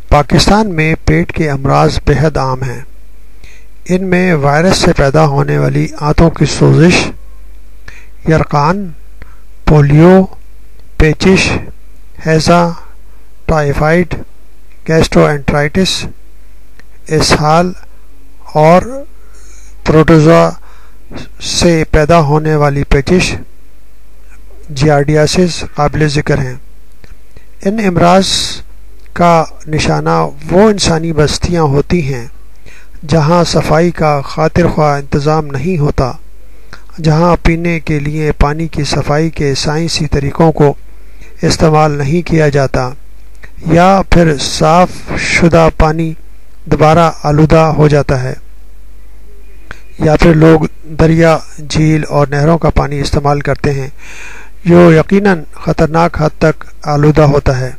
پاکستان میں پیٹ کے امراض بہت عام ہیں۔ ان میں وائرس سے پیدا ہونے والی آنتوں کی سوزش، یرقان، پولیو، پیچش، ہیضہ، ٹائیفائڈ، گیسٹرو اسہال اور پروٹوزوا سے پیدا ہونے والی پیچش، جیارڈیاسس قابل ذکر ہیں۔ ان امراض کا نشانہ وہ انسانی بستیاں ہوتی ہیں جہاں صفائی کا خاطر خواہ انتظام نہیں ہوتا، جہاں پینے کے لیے پانی کی صفائی کے سائنسی طریقوں کو استعمال نہیں کیا جاتا، یا پھر صاف شدہ پانی دوبارہ آلودہ ہو جاتا ہے، یا پھر لوگ دریا، جھیل اور نہروں کا پانی استعمال کرتے ہیں جو یقیناً خطرناک حد تک آلودہ ہوتا ہے۔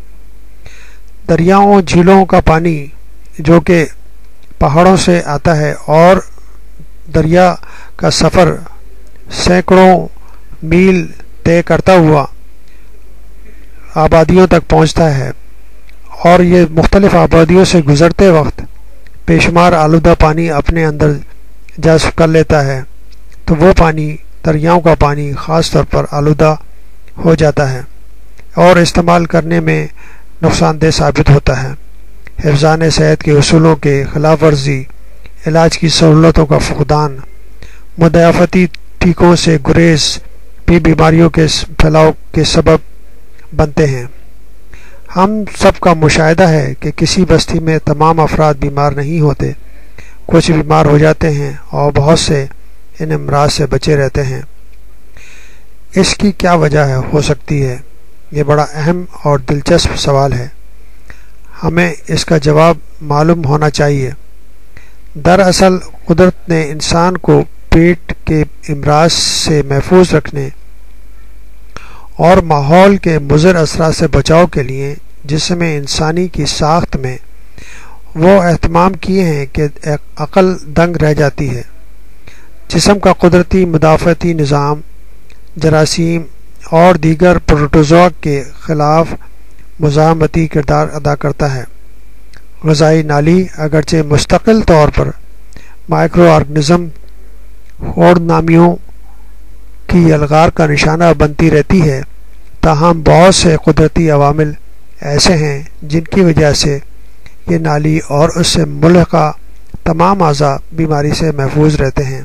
دریاؤں، جھیلوں کا پانی جو کہ پہاڑوں سے آتا ہے اور دریا کا سفر سینکڑوں میل طے کرتا ہوا آبادیوں تک پہنچتا ہے، اور یہ مختلف آبادیوں سے گزرتے وقت بے شمار آلودہ پانی اپنے اندر جذب کر لیتا ہے، تو وہ پانی، دریاؤں کا پانی خاص طور پر آلودہ ہو جاتا ہے اور استعمال کرنے میں نقصان دہ ثابت ہوتا ہے۔ حفظان صحت کے اصولوں کے خلاف ورزی، علاج کی سہولتوں کا فقدان، مدافعتی ٹیکوں سے گریز بھی بیماریوں کے پھیلاؤ کے سبب بنتے ہیں۔ ہم سب کا مشاہدہ ہے کہ کسی بستی میں تمام افراد بیمار نہیں ہوتے، کچھ بیمار ہو جاتے ہیں اور بہت سے ان امراض سے بچے رہتے ہیں۔ اس کی کیا وجہ ہو سکتی ہے؟ یہ بڑا اہم اور دلچسپ سوال ہے، ہمیں اس کا جواب معلوم ہونا چاہیے۔ دراصل قدرت نے انسان کو پیٹ کے امراض سے محفوظ رکھنے اور ماحول کے مضر اثرات سے بچاؤ کے لیے جسم انسانی کی ساخت میں وہ اہتمام کیے ہیں کہ عقل دنگ رہ جاتی ہے۔ جسم کا قدرتی مدافعتی نظام جراثیم اور دیگر پروٹوزوا کے خلاف مزاحمتی کردار ادا کرتا ہے۔ غذائی نالی اگرچہ مستقل طور پر مائکرو آرگنزم ہوڑنامیوں کی الغار کا نشانہ بنتی رہتی ہے، تاہم بہت سے قدرتی عوامل ایسے ہیں جن کی وجہ سے یہ نالی اور اس سے ملحقہ تمام اعضاء بیماری سے محفوظ رہتے ہیں۔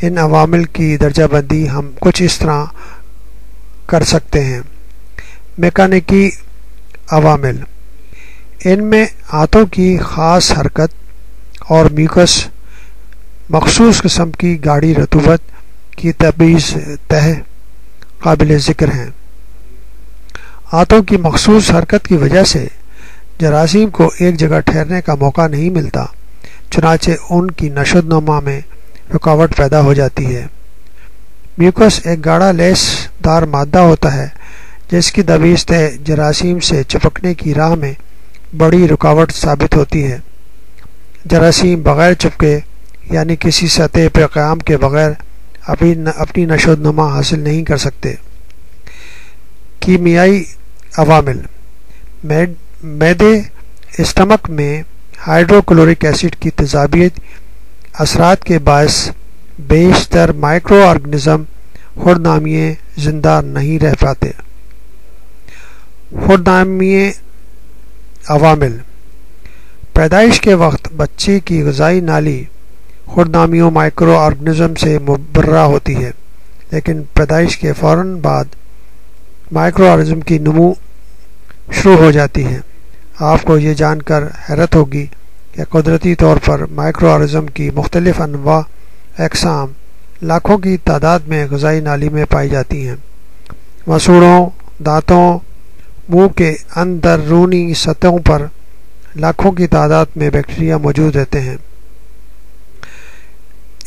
ان عوامل کی درجہ بندی ہم کچھ اس طرح کر سکتے ہیں۔ میکانیکی عوامل، ان میں آنتوں کی خاص حرکت اور میوکس، مخصوص قسم کی گاڑھی رطوبت کی تبعیض تہ قابل ذکر ہیں۔ آنتوں کی مخصوص حرکت کی وجہ سے جراثیم کو ایک جگہ ٹھہرنے کا موقع نہیں ملتا، چنانچہ ان کی نشو و نما میں رکاوٹ پیدا ہو جاتی ہے۔ میوکس ایک گاڑھا لیس دار مادہ ہوتا ہے جس کی تبعیض تہ جراثیم سے چپکنے کی راہ میں بڑی رکاوٹ ثابت ہوتی ہے۔ جراثیم بغیر چپکے یعنی کسی سطح پر قیام کے بغیر اپنی نشو و نما حاصل نہیں کر سکتے۔ کیمیائی عوامل، معدے اسٹمک میں ہائیڈروکلورک ایسڈ کی تیزابیت اثرات کے باعث بیشتر مائکرو آرگنزم ہوڑنامیے زندہ نہیں رہ پاتے۔ ہوڑنامیے عوامل، پیدائش کے وقت بچے کی غذائی نالی ہوڑنامیوں مائکرو آرگنزم سے مبرہ ہوتی ہے، لیکن پیدائش کے فوراً بعد مائکرو آرگنزم کی نمو شروع ہو جاتی ہے۔ آپ کو یہ جان کر حیرت ہوگی کہ قدرتی طور پر مائکرو آرگنزم کی مختلف انواع اقسام لاکھوں کی تعداد میں غذائی نالی میں پائی جاتی ہیں۔ مسوڑوں، دانتوں، منہ کے اندرونی سطحوں پر لاکھوں کی تعداد میں بیکٹیریا موجود رہتے ہیں۔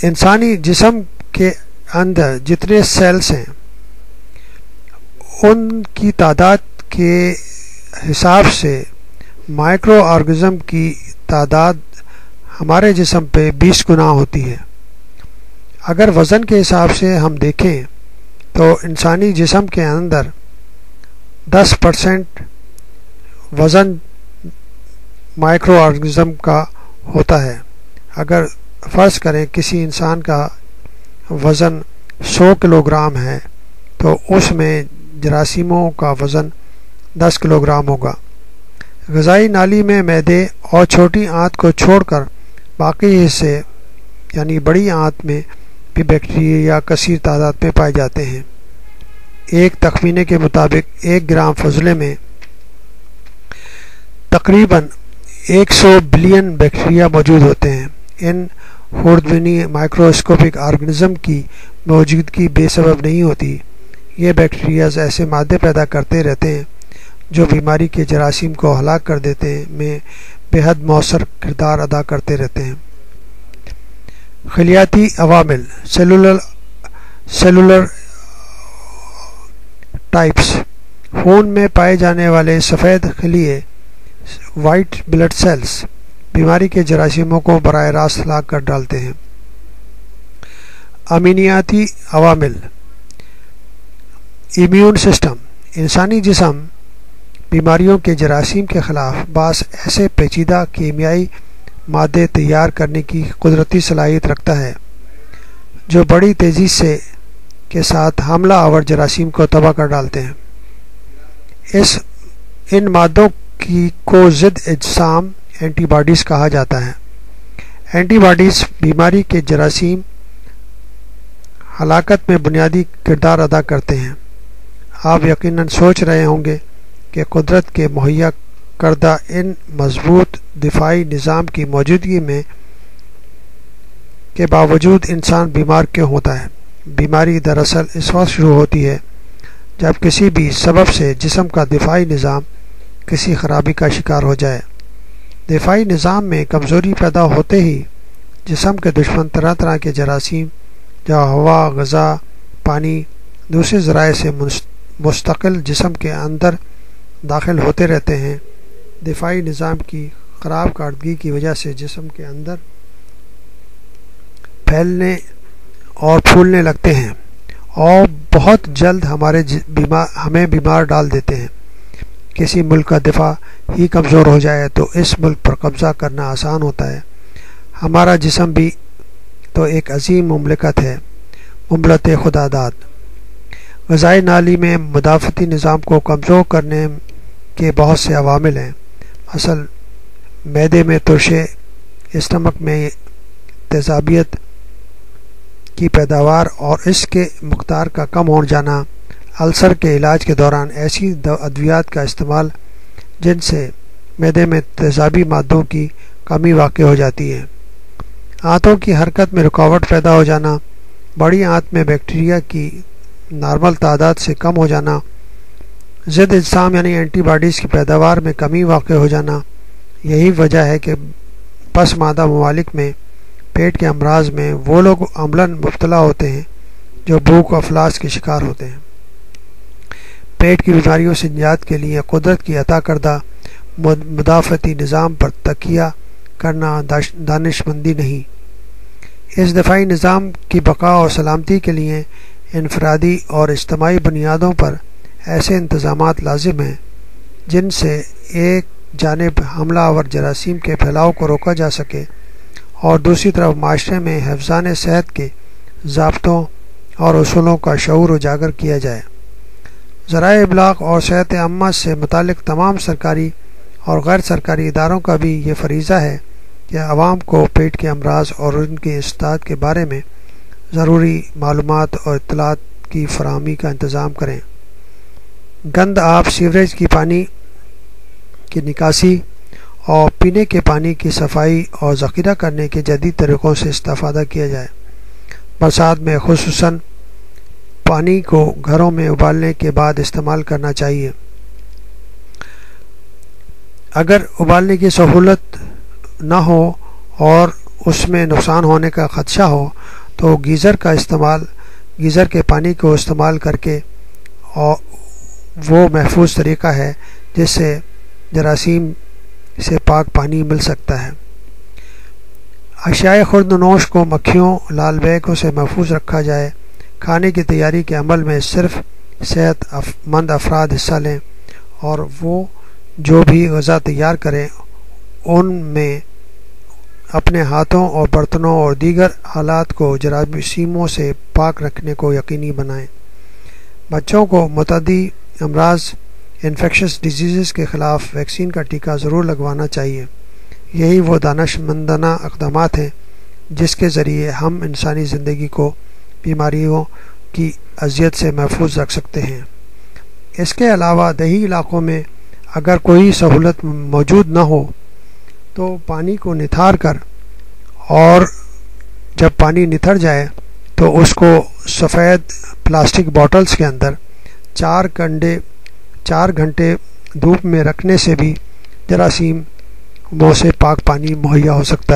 انسانی جسم کے اندر جتنے سیلز ہیں ان کی تعداد کے حساب سے مائکرو آرگنزم کی تعداد ہمارے جسم پہ 20 گنا ہوتی ہے۔ اگر وزن کے حساب سے ہم دیکھیں تو انسانی جسم کے اندر 10% وزن مائکرو آرگنزم کا ہوتا ہے۔ اگر فرض کریں کسی انسان کا وزن 100 کلو گرام ہے تو اس میں جراثیموں کا وزن 10 کلو گرام ہوگا۔ غذائی نالی میں معدے اور چھوٹی آنت کو چھوڑ کر باقی حصے یعنی بڑی آنت میں بھی بیکٹیریا کثیر تعداد میں پائے جاتے ہیں۔ ایک تخمینے کے مطابق 1 گرام فضلے میں تقریباً 100 بلین بیکٹیریا موجود ہوتے ہیں۔ ان خوردبینی مائکروسکوپک آرگنزم کی موجودگی بے سبب نہیں ہوتی۔ یہ بیکٹیریاز ایسے مادے پیدا کرتے رہتے ہیں جو بیماری کے جراثیم کو ہلاک کر دیتے میں بے حد مؤثر کردار ادا کرتے رہتے ہیں۔ خلیاتی عوامل سیلولر ٹائپس۔ خون میں پائے جانے والے سفید خلیے وائٹ بلڈ سیلز بیماری کے جراثیموں کو براہ راست ہلاک کر ڈالتے ہیں۔ امینیاتی عوامل۔ Immune system. انسانی جسم بیماریوں کے جراثیم کے خلاف بعض ایسے پیچیدہ کیمیائی مادے تیار کرنے کی قدرتی صلاحیت رکھتا ہے جو بڑی تیزی کے ساتھ حملہ آور جراثیم کو تباہ کر ڈالتے ہیں۔ ان مادوں کو ضد اجسام اینٹی باڈیز کہا جاتا ہے۔ اینٹی باڈیز بیماری کے جراثیم ہلاکت میں بنیادی کردار ادا کرتے ہیں۔ آپ یقیناً سوچ رہے ہوں گے کہ قدرت کے مہیا کردہ ان مضبوط دفاعی نظام کی موجودگی میں کے باوجود انسان بیمار کیوں ہوتا ہے؟ بیماری دراصل اس وقت شروع ہوتی ہے جب کسی بھی سبب سے جسم کا دفاعی نظام کسی خرابی کا شکار ہو جائے۔ دفاعی نظام میں کمزوری پیدا ہوتے ہی جسم کے دشمن طرح طرح کے جراثیم جو ہوا، غذا، پانی، دوسرے ذرائع سے مستقل جسم کے اندر داخل ہوتے رہتے ہیں۔ دفاعی نظام کی خراب کارکردگی کی وجہ سے جسم کے اندر پھیلنے اور پھولنے لگتے ہیں اور بہت جلد ہمیں بیمار ڈال دیتے ہیں۔ کسی ملک کا دفاع ہی کمزور ہو جائے تو اس ملک پر قبضہ کرنا آسان ہوتا ہے۔ ہمارا جسم بھی تو ایک عظیم مملکت ہے، مملکت خدا داد۔ غذائی نالی میں مدافعتی نظام کو کمزور کرنے کے بہت سے عوامل ہیں۔ مثلا معدے میں ترشے، اسٹمک میں تیزابیت کی پیداوار اور اس کے مقدار کا کم ہو جانا، السر کے علاج کے دوران ایسی ادویات کا استعمال جن سے معدے میں تیزابی مادوں کی کمی واقع ہو جاتی ہے، آنتوں کی حرکت میں رکاوٹ پیدا ہو جانا، بڑی آنت میں بیکٹیریا کی نارمل تعداد سے کم ہو جانا، ضد اجسام یعنی اینٹی باڈیز کی پیداوار میں کمی واقع ہو جانا۔ یہی وجہ ہے کہ پسماندہ ممالک میں پیٹ کے امراض میں وہ لوگ عملاً مبتلا ہوتے ہیں جو بھوک و افلاس کے شکار ہوتے ہیں۔ پیٹ کی بیماریوں سے نجات کے لیے قدرت کی عطا کردہ مدافعتی نظام پر تکیہ کرنا دانشمندی نہیں۔ اس دفاعی نظام کی بقا اور سلامتی کے لیے انفرادی اور اجتماعی بنیادوں پر ایسے انتظامات لازم ہیں جن سے ایک جانب حملہ آور جراثیم کے پھیلاؤ کو روکا جا سکے اور دوسری طرف معاشرے میں حفظان صحت کے ضابطوں اور اصولوں کا شعور اجاگر کیا جائے۔ ذرائع ابلاغ اور صحت عامہ سے متعلق تمام سرکاری اور غیر سرکاری اداروں کا بھی یہ فریضہ ہے کہ عوام کو پیٹ کے امراض اور ان کے اسداد کے بارے میں ضروری معلومات اور اطلاعات کی فراہمی کا انتظام کریں۔ گند آب، سیوریج کی پانی کی نکاسی اور پینے کے پانی کی صفائی اور ذخیرہ کرنے کے جدید طریقوں سے استفادہ کیا جائے۔ برسات میں خصوصاً پانی کو گھروں میں ابالنے کے بعد استعمال کرنا چاہیے۔ اگر ابالنے کی سہولت نہ ہو اور اس میں نقصان ہونے کا خدشہ ہو تو گیزر کے پانی کو استعمال کر کے اور وہ محفوظ طریقہ ہے جس سے جراثیم سے پاک پانی مل سکتا ہے۔ اشیاء خورد نوش کو مکھیوں، لال بیگوں سے محفوظ رکھا جائے۔ کھانے کی تیاری کے عمل میں صرف صحت مند افراد حصہ لیں اور وہ جو بھی غذا تیار کریں ان میں اپنے ہاتھوں اور برتنوں اور دیگر آلات کو جراثیموں سے پاک رکھنے کو یقینی بنائیں۔ بچوں کو متعدی امراض انفیکشس ڈیزیزز کے خلاف ویکسین کا ٹیکہ ضرور لگوانا چاہیے۔ یہی وہ دانش مندانہ اقدامات ہیں جس کے ذریعے ہم انسانی زندگی کو بیماریوں کی اذیت سے محفوظ رکھ سکتے ہیں۔ اس کے علاوہ دیہی علاقوں میں اگر کوئی سہولت موجود نہ ہو تو پانی کو نتھار کر، اور جب پانی نتھر جائے تو اس کو سفید پلاسٹک باٹلز کے اندر 4 گھنٹے دھوپ میں رکھنے سے بھی جراثیم سے پاک پانی مہیا ہو سکتا ہے۔